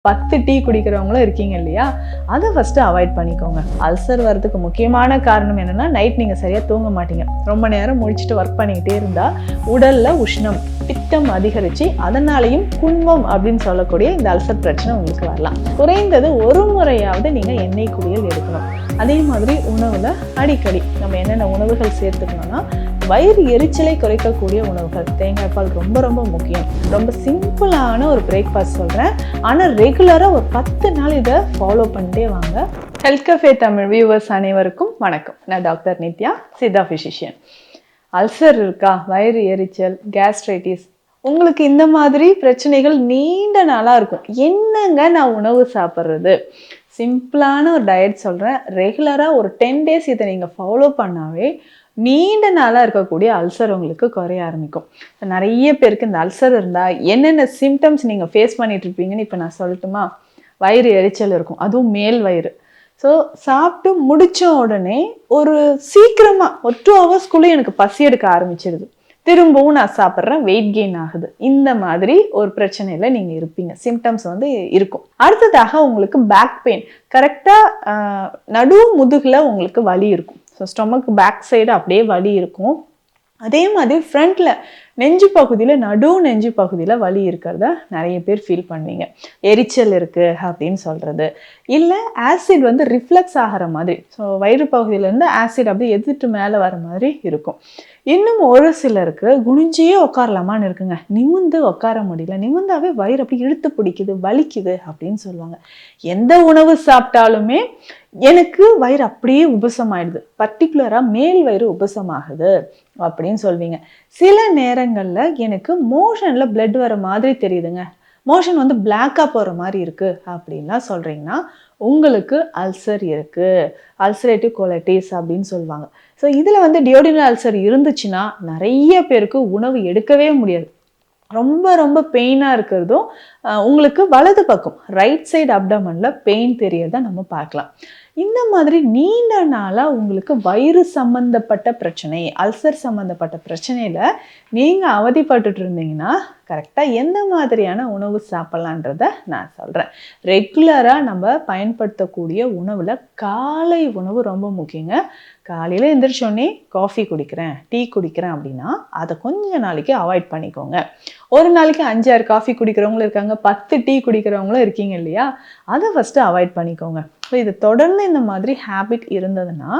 10 tea குடிக்கிறவங்களும் இருக்கீங்க இல்லையா? அதை ஃபஸ்ட்டு அவாய்ட் பண்ணிக்கோங்க. அல்சர் வரதுக்கு முக்கியமான காரணம் என்னென்னா, நைட் நீங்கள் சரியாக தூங்க மாட்டீங்க. ரொம்ப நேரம் முழிச்சிட்டு ஒர்க் பண்ணிக்கிட்டே இருந்தால் உடலில் உஷ்ணம், பித்தம் அதிகரித்து அதனாலையும் குன்மம் அப்படின்னு சொல்லக்கூடிய இந்த அல்சர் பிரச்சனை உங்களுக்கு வரலாம். குறைந்தது ஒரு முறையாவது நீங்கள் எண்ணெய் குளியல் எடுக்கணும். அதே மாதிரி உணவில் அடிக்கடி நம்ம என்னென்ன உணவுகள் சேர்த்துக்கணும்னா, வயிறு எரிச்சலை குறைக்கக்கூடிய உணவுகள். தேங்காய் பால் ரொம்ப ரொம்ப முக்கியம். ரொம்ப சிம்பிளான ஒரு பிரேக்ஃபாஸ்ட் சொல்கிறேன், ஆனால் ரெகுலராக ஒரு 10 நாள் இதை ஃபாலோ பண்ணிட்டே வாங்க. ஹெல்த் கஃபே தமிழ் வியூவர்ஸ் அனைவருக்கும் வணக்கம். நான் doctor Nithya, Siddha physician. Ulcer இருக்கா, வயிறு எரிச்சல், கேஸ்ட்ரைட்டிஸ், உங்களுக்கு இந்த மாதிரி பிரச்சனைகள் நீண்ட நாளாக இருக்கும். என்னங்க நான் உணவு சாப்பிட்றது? சிம்பிளான ஒரு டயட் சொல்கிறேன். ரெகுலராக ஒரு 10 டேஸ் இதை நீங்கள் ஃபாலோ பண்ணாவே நீண்ட நாளாக இருக்கக்கூடிய அல்சர் உங்களுக்கு குறைய ஆரம்பிக்கும். நிறைய பேருக்கு இந்த அல்சர் இருந்தால் என்னென்ன சிம்டம்ஸ் நீங்கள் ஃபேஸ் பண்ணிட்டு இருப்பீங்கன்னு இப்போ நான் சொல்லட்டுமா? வயிறு எரிச்சல் இருக்கும், அதுவும் மேல் வயிறு. ஸோ சாப்பிட்டு முடித்த உடனே ஒரு சீக்கிரமாக ஒரு 2 ஹவர்ஸ்க்குள்ளே எனக்கு பசி எடுக்க ஆரம்பிச்சிடுது. திரும்பவும் நான் சாப்பிட்றேன், வெயிட் கெயின் ஆகுது. இந்த மாதிரி ஒரு பிரச்சனையில் நீங்கள் இருப்பீங்க. சிம்டம்ஸ் இருக்கும். அடுத்ததாக உங்களுக்கு பேக் பெயின், கரெக்டாக நடு முதுகில் உங்களுக்கு வலி இருக்கும். ஸோ ஸ்டொமக் பேக் சைடு அப்படியே வலி இருக்கும். அதே மாதிரி ஃப்ரண்ட்டில் நெஞ்சு பகுதியில், நெஞ்சு பகுதியில் வலி இருக்கிறத நிறைய பேர் ஃபீல் பண்ணுவீங்க. எரிச்சல் இருக்குது அப்படின்னு சொல்கிறது, இல்லை ஆசிட் ரிஃப்ளெக்ஸ் ஆகிற மாதிரி. ஸோ வயிறு பகுதியிலேருந்து ஆசிட் அப்படியே எதிர்த்து மேலே வர மாதிரி இருக்கும். இன்னும் ஒரு சிலருக்கு குனிஞ்சே உட்காரலாமான்னு இருக்குங்க, நிமிந்து உட்கார முடியல, நிமிந்தாவே வயிறு அப்படி இழுத்து பிடிக்குது, வலிக்குது அப்படின்னு சொல்லுவாங்க. எந்த உணவு சாப்பிட்டாலுமே எனக்கு வயிறு அப்படியே உபசமாயிடுது, பர்டிகுலராக மேல் வயிறு உபசமாகுது அப்படின்னு சொல்வீங்க. சில நேரங்களில் எனக்கு மோஷனில் பிளட் வர மாதிரி தெரியுதுங்க, மோஷன் பிளாக்காக போகிற மாதிரி இருக்குது அப்படின்லாம் சொல்கிறீங்கன்னா உங்களுக்கு அல்சர் இருக்குது, அல்சரேட்டிவ் கோலைட்டிஸ் அப்படின்னு சொல்லுவாங்க. ஸோ இதில் டியோடினல் அல்சர் இருந்துச்சுன்னா நிறைய பேருக்கு உணவு எடுக்கவே முடியாது. ரொம்ப ரொம்ப பெயினாக இருக்கிறதும் உங்களுக்கு வலது பக்கம் ரைட் சைடு அப்டமனில் பெயின் தெரியறதை நம்ம பார்க்கலாம். இந்த மாதிரி நீண்ட நாளாக உங்களுக்கு வயிறு சம்மந்தப்பட்ட பிரச்சனை, அல்சர் சம்மந்தப்பட்ட பிரச்சனையில் நீங்கள் அவதிப்பட்டுட்டு இருந்தீங்கன்னா கரெக்டாக எந்த மாதிரியான உணவு சாப்பிட்லான்றத நான் சொல்கிறேன். ரெகுலராக நம்ம பயன்படுத்தக்கூடிய உணவில் காலை உணவு ரொம்ப முக்கியங்க. காலையில் எந்திரிச்சோடனே காஃபி குடிக்கிறேன், டீ குடிக்கிறேன் அப்படின்னா அதை கொஞ்ச நாளைக்கு அவாய்ட் பண்ணிக்கோங்க. ஒரு நாளைக்கு 5-6 காஃபி குடிக்கிறவங்களும் இருக்காங்க, 10 டீ குடிக்கிறவங்களும் இருக்கீங்க இல்லையா? அதை ஃபஸ்ட்டு அவாய்ட் பண்ணிக்கோங்க. ஸோ இது தொடர்ந்து இந்த மாதிரி ஹேபிட் இருந்ததுன்னா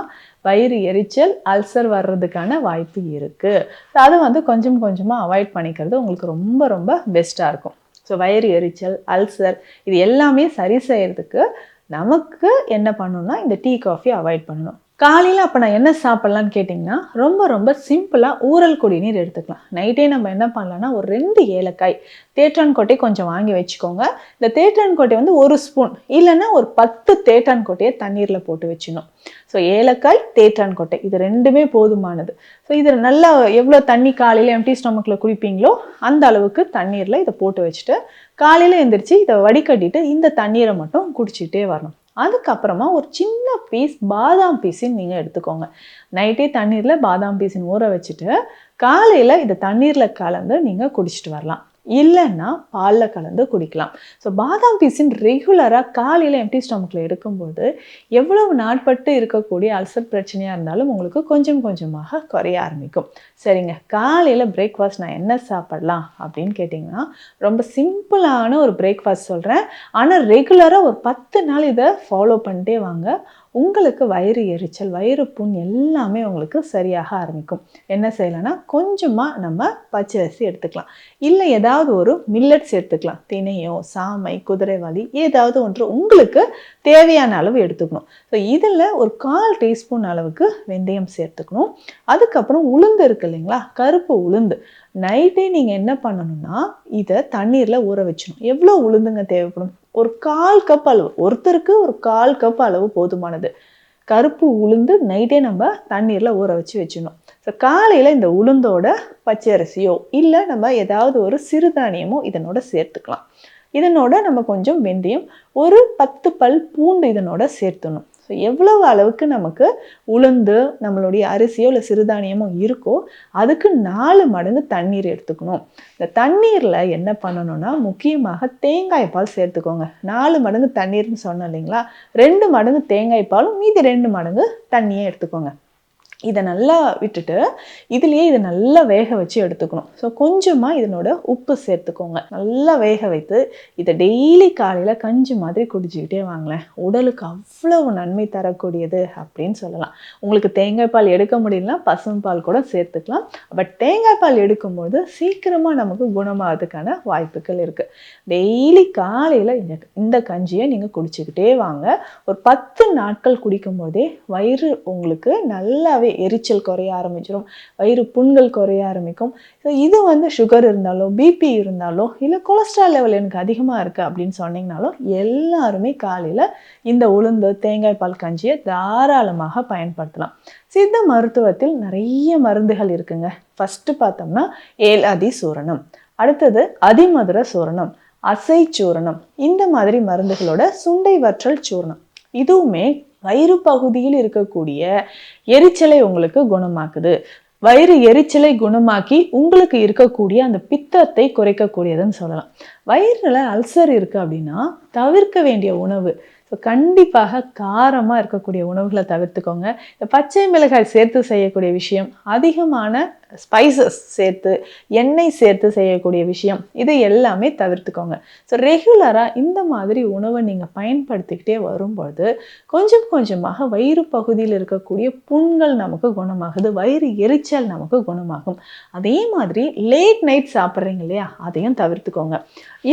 வயிறு எரிச்சல், அல்சர் வர்றதுக்கான வாய்ப்பு இருக்குது. ஸோ அதை கொஞ்சம் கொஞ்சமாக அவாய்ட் பண்ணிக்கிறது உங்களுக்கு ரொம்ப ரொம்ப பெஸ்ட்டாக இருக்கும். ஸோ வயிறு எரிச்சல், அல்சர் இது எல்லாமே சரி செய்கிறதுக்கு நமக்கு என்ன பண்ணணும்னா இந்த டீ காஃபி அவாய்ட் பண்ணணும். காலையில் அப்போ நான் என்ன சாப்பிட்லான்னு கேட்டிங்கன்னா, ரொம்ப ரொம்ப சிம்பிளாக ஊறல் குடிநீர் எடுத்துக்கலாம். நைட்டே நம்ம என்ன பண்ணலான்னா ஒரு 2 ஏலக்காய், தேற்றான் கொட்டை கொஞ்சம் வாங்கி வச்சுக்கோங்க. இந்த தேற்றான் கொட்டை 1 ஸ்பூன் இல்லைன்னா ஒரு 10 தேற்றான் கொட்டையை தண்ணீரில் போட்டு வச்சிடணும். ஸோ ஏலக்காய், தேற்றான் கொட்டை இது 2மே போதுமானது. ஸோ இதில் நல்லா எவ்வளோ தண்ணி காலையில் எம்டி ஸ்டொமக்கில் குடிப்பீங்களோ அந்த அளவுக்கு தண்ணீரில் இதை போட்டு வச்சுட்டு காலையில் எழுந்திரிச்சு இதை வடிகட்டிட்டு இந்த தண்ணீரை மட்டும் குடிச்சிக்கிட்டே வரணும். அதுக்கப்புறமா ஒரு சின்ன பீஸ் பாதாம் பீஸின் நீங்கள் எடுத்துக்கோங்க. நைட்டே தண்ணீரில் பாதாம் பீஸின் ஊற வச்சுட்டு காலையில் இதை தண்ணீரில் கலந்து நீங்கள் குடிச்சிட்டு வரலாம், இல்லைன்னா பாலில் கலந்து குடிக்கலாம். ஸோ பாதாம் பீஸின் ரெகுலராக காலையில் எம்டி ஸ்டொமக்கில் எடுக்கும்போது எவ்வளவு நாட்பட்டு இருக்கக்கூடிய அல்சர் பிரச்சனையாக இருந்தாலும் உங்களுக்கு கொஞ்சம் கொஞ்சமாக குறைய ஆரம்பிக்கும். சரிங்க, காலையில் பிரேக்ஃபாஸ்ட் நான் என்ன சாப்பிடலாம் அப்படின்னு கேட்டிங்கன்னா, ரொம்ப சிம்பிளான ஒரு பிரேக்ஃபாஸ்ட் சொல்கிறேன், ஆனால் ரெகுலராக ஒரு 10 நாள் இதை ஃபாலோ பண்ணிட்டே வாங்க. உங்களுக்கு வயிறு எரிச்சல், வயிறு புண் எல்லாமே உங்களுக்கு சரியாக ஆரம்பிக்கும். என்ன செய்யலாம்னா கொஞ்சமாக நம்ம பச்சரிசி எடுத்துக்கலாம், இல்லை ஏதாவது ஒரு மில்லட்ஸ் எடுத்துக்கலாம். திணையோ, சாமை, குதிரைவாலி ஏதாவது ஒன்று உங்களுக்கு தேவையான அளவு எடுத்துக்கணும். ஸோ இதில் ஒரு 1/4 டீஸ்பூன் அளவுக்கு வெந்தயம் சேர்த்துக்கணும். அதுக்கப்புறம் உளுந்து இருக்கு இல்லைங்களா, கருப்பு உளுந்து. நைட்டே நீங்கள் என்ன பண்ணணும்னா இதை தண்ணீரில் ஊற வச்சிடணும். எவ்வளோ உளுந்துங்க தேவைப்படும்? ஒரு 1/4 கப் அளவு, ஒருத்தருக்கு ஒரு 1/4 கப் அளவு போதுமானது. கருப்பு உளுந்து நைட்டே நம்ம தண்ணீரில் ஊற வச்சிடணும். ஸோ காலையில் இந்த உளுந்தோட பச்சை அரிசியோ இல்லை நம்ம ஏதாவது ஒரு சிறுதானியமோ இதனோட சேர்த்துக்கலாம். இதனோட நம்ம கொஞ்சம் வெந்தயம், ஒரு 10 பல் பூண்டு இதனோட சேர்த்துணும். ஸோ ஸோ எவ்வளவு அளவுக்கு நமக்கு உளுந்து நம்மளுடைய அரிசியோ இல்லை சிறுதானியமோ இருக்கோ அதுக்கு 4 மடங்கு தண்ணீர் எடுத்துக்கணும். இந்த தண்ணீரில் என்ன பண்ணணும்னா முக்கியமாக தேங்காய் பால் சேர்த்துக்கோங்க. 4 மடங்கு தண்ணீர்னு சொன்னோம் இல்லைங்களா, 2 மடங்கு தேங்காய் பாலும் மீதி 2 மடங்கு தண்ணியே எடுத்துக்கோங்க. இதை நல்லா விட்டுட்டு இதுலேயே இதை நல்லா வேக வச்சு எடுத்துக்கணும். ஸோ கொஞ்சமாக இதனோட உப்பு சேர்த்துக்கோங்க. நல்லா வேக வைத்து இதை டெய்லி காலையில் கஞ்சி மாதிரி குடிச்சிக்கிட்டே வாங்களேன். உடலுக்கு அவ்வளவு நன்மை தரக்கூடியது அப்படின்னு சொல்லலாம். உங்களுக்கு தேங்காய் பால் எடுக்க முடியலனா பசும்பால் கூட சேர்த்துக்கலாம். பட் தேங்காய் பால் எடுக்கும்போது சீக்கிரமாக நமக்கு குணமாகிறதுக்கான வாய்ப்புகள் இருக்குது. டெய்லி காலையில் இந்த கஞ்சியை நீங்கள் குடிச்சிக்கிட்டே வாங்க. ஒரு 10 நாட்கள் குடிக்கும் போதே வயிறு உங்களுக்கு நல்லாவே எரிச்சல் குறைய ஆரம்பிச்சிடும், வயிறு புண்கள் குறைய ஆரம்பிக்கும். ஸோ இது சுகர் இருந்தாலோ பிபி இருந்தாலோ இல்லை கொலஸ்ட்ரால் லெவல் எனக்கு அதிகமாக இருக்குது அப்படின்னு சொன்னீங்கனாலும் எல்லாருமே காலையில் இந்த உளுந்து தேங்காய் பால் கஞ்சியை தாராளமாக பயன்படுத்தலாம். சித்த மருத்துவத்தில் நிறைய மருந்துகள் இருக்குங்க. ஃபஸ்ட்டு பார்த்தோம்னா ஏலாதி சூரணம், அடுத்தது அதிமதுர சூரணம், அசை சூரணம், இந்த மாதிரி மருந்துகளோட சுண்டை வற்றல் சூரணம் இதுவுமே வயிறு பகுதியில் இருக்கக்கூடிய எரிச்சலை உங்களுக்கு குணமாக்குது. வயிறு எரிச்சலை குணமாக்கி உங்களுக்கு இருக்கக்கூடிய அந்த பித்தத்தை குறைக்கக்கூடியதுன்னு சொல்லலாம். வயிறில் அல்சர் இருக்குது அப்படின்னா தவிர்க்க வேண்டிய உணவு, ஸோ கண்டிப்பாக காரமாக இருக்கக்கூடிய உணவுகளை தவிர்த்துக்கோங்க. இந்த பச்சை மிளகாய் சேர்த்து செய்யக்கூடிய விஷயம், அதிகமான ஸ்பைசஸ் சேர்த்து எண்ணெய் சேர்த்து செய்யக்கூடிய விஷயம், இது எல்லாமே தவிர்த்துக்கோங்க. ஸோ ரெகுலராக இந்த மாதிரி உணவை நீங்கள் பயன்படுத்திக்கிட்டே வரும்போது கொஞ்சம் கொஞ்சமாக வயிறு பகுதியில் இருக்கக்கூடிய புண்கள் நமக்கு குணமாகுது, வயிறு எரிச்சல் நமக்கு குணமாகும். அதே மாதிரி லேட் நைட் சாப்பிட்றீங்க இல்லையா, அதையும் தவிர்த்துக்கோங்க.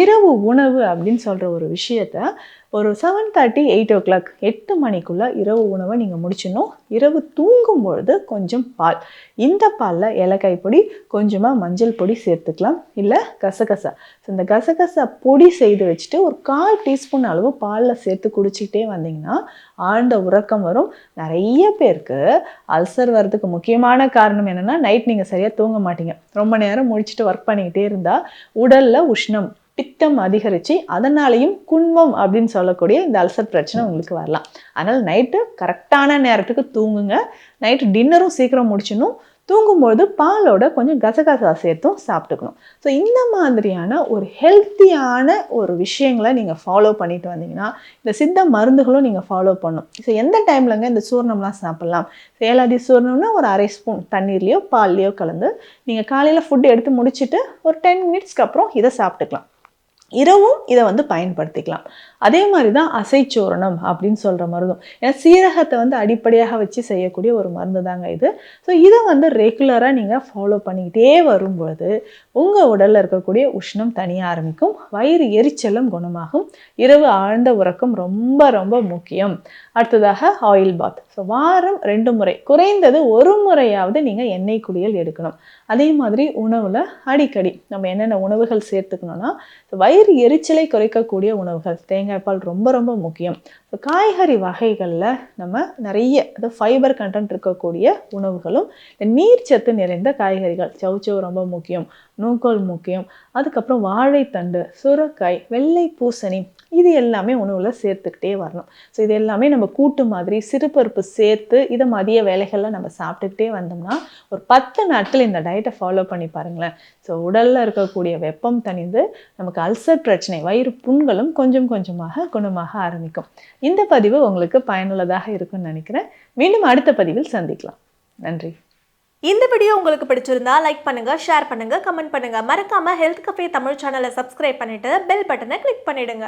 இரவு உணவு அப்படின்னு சொல்கிற ஒரு விஷயத்த ஒரு 7:30 8 o'clock 8 மணிக்குள்ளே இரவு உணவை நீங்கள் முடிச்சிடணும். இரவு தூங்கும் பொழுது கொஞ்சம் பால், இந்த பாலில் ஏலக்காய் பொடி கொஞ்சமாக மஞ்சள் பொடி சேர்த்துக்கலாம், இல்லை கசகசா. ஸோ இந்த கசகசா பொடி செய்து வச்சுட்டு ஒரு 1/4 டீஸ்பூன் அளவு பாலில் சேர்த்து குடிச்சிக்கிட்டே வந்தீங்கன்னா ஆழ்ந்த உறக்கம் வரும். நிறைய பேருக்கு அல்சர் வர்றதுக்கு முக்கியமான காரணம் என்னென்னா நைட் நீங்கள் சரியாக தூங்க மாட்டீங்க. ரொம்ப நேரம் முடிச்சுட்டு ஒர்க் பண்ணிக்கிட்டே இருந்தால் உடலில் உஷ்ணம் பித்தம் அதிகரித்து அதனாலேயும் குன்மம் அப்படின்னு சொல்லக்கூடிய இந்த அல்சர் பிரச்சனை உங்களுக்கு வரலாம். அதனால் நைட்டு கரெக்டான நேரத்துக்கு தூங்குங்க. நைட்டு டின்னரும் சீக்கிரம் முடிச்சிடணும். தூங்கும்போது பாலோட கொஞ்சம் கசகசா சேர்த்தும் சாப்பிட்டுக்கணும். ஸோ இந்த மாதிரியான ஒரு ஹெல்த்தியான ஒரு விஷயங்களை நீங்கள் ஃபாலோ பண்ணிட்டு வந்தீங்கன்னா இந்த சித்த மருந்துகளும் நீங்கள் ஃபாலோ பண்ணணும். ஸோ எந்த டைம்லங்க இந்த சூர்ணம்லாம் சாப்பிட்லாம்? ஏலாதி சூர்ணம்னா ஒரு 1/2 ஸ்பூன் தண்ணீர்லையோ பால்லையோ கலந்து நீங்கள் காலையில் ஃபுட்டு எடுத்து முடிச்சுட்டு ஒரு 10 மினிட்ஸ்க்கு அப்புறம் இதை சாப்பிட்டுக்கலாம். இரவும் இதை பயன்படுத்திக்கலாம். அதே மாதிரி தான் அசைச்சூரணம் அப்படின்னு சொல்கிற மருந்தும், ஏன்னா சீரகத்தை அடிப்படையாக வச்சு செய்யக்கூடிய ஒரு மருந்து தாங்க இது. ஸோ இதை ரெகுலராக நீங்கள் ஃபாலோ பண்ணிக்கிட்டே வரும்பொழுது உங்கள் உடலில் இருக்கக்கூடிய உஷ்ணம் தனிய ஆரம்பிக்கும், வயிறு எரிச்சலும் குணமாகும், இரவு ஆழ்ந்த உறக்கம் ரொம்ப ரொம்ப முக்கியம். அடுத்ததாக ஆயில் பாத். ஸோ வாரம் 2 முறை, குறைந்தது 1 முறையாவது நீங்கள் எண்ணெய் குளியல் எடுக்கணும். அதே மாதிரி உணவில் அடிக்கடி நம்ம என்னென்ன உணவுகள் சேர்த்துக்கணும்னா வயிறு எரிச்சலை குறைக்கக்கூடிய உணவுகள், தேங்காய் பால் ரொம்ப ரொம்ப முக்கியம். ஸோ காய்கறி வகைகளில் நம்ம நிறைய ஃபைபர் கண்டென்ட் இருக்கக்கூடிய உணவுகளும் நீர்ச்சத்து நிறைந்த காய்கறிகள், சவுச்சவு ரொம்ப முக்கியம், நூக்கோல் முக்கியம், அதுக்கப்புறம் வாழைத்தண்டு, சுரைக்காய், வெள்ளை பூசணி, இது எல்லாமே உணவில் சேர்த்துக்கிட்டே வரணும். ஸோ இது எல்லாமே நம்ம கூட்டு மாதிரி சிறுபருப்பு சேர்த்து இதை மதிய வேலைகளில் நம்ம சாப்பிட்டுக்கிட்டே வந்தோம்னா ஒரு 10 நாட்கள் இந்த டயட்டை ஃபாலோ பண்ணி பாருங்களேன். ஸோ உடலில் இருக்கக்கூடிய வெப்பம் தணிந்து நமக்கு அல்சர் பிரச்சனை, வயிறு புண்களும் கொஞ்சம் கொஞ்சமாக குணமாக ஆரம்பிக்கும். இந்த பதிவு உங்களுக்கு பயனுள்ளதாக இருக்கும்னு நினைக்கிறேன். மீண்டும் அடுத்த பதிவில் சந்திக்கலாம். நன்றி. இந்த வீடியோ உங்களுக்கு பிடிச்சிருந்தா லைக் பண்ணுங்க, ஷேர் பண்ணுங்க, கமெண்ட் பண்ணுங்க. மறக்காம ஹெல்த் கஃபே தமிழ் சேனலை சப்ஸ்கிரைப் பண்ணிட்டு பெல் பட்டனை கிளிக் பண்ணிடுங்க.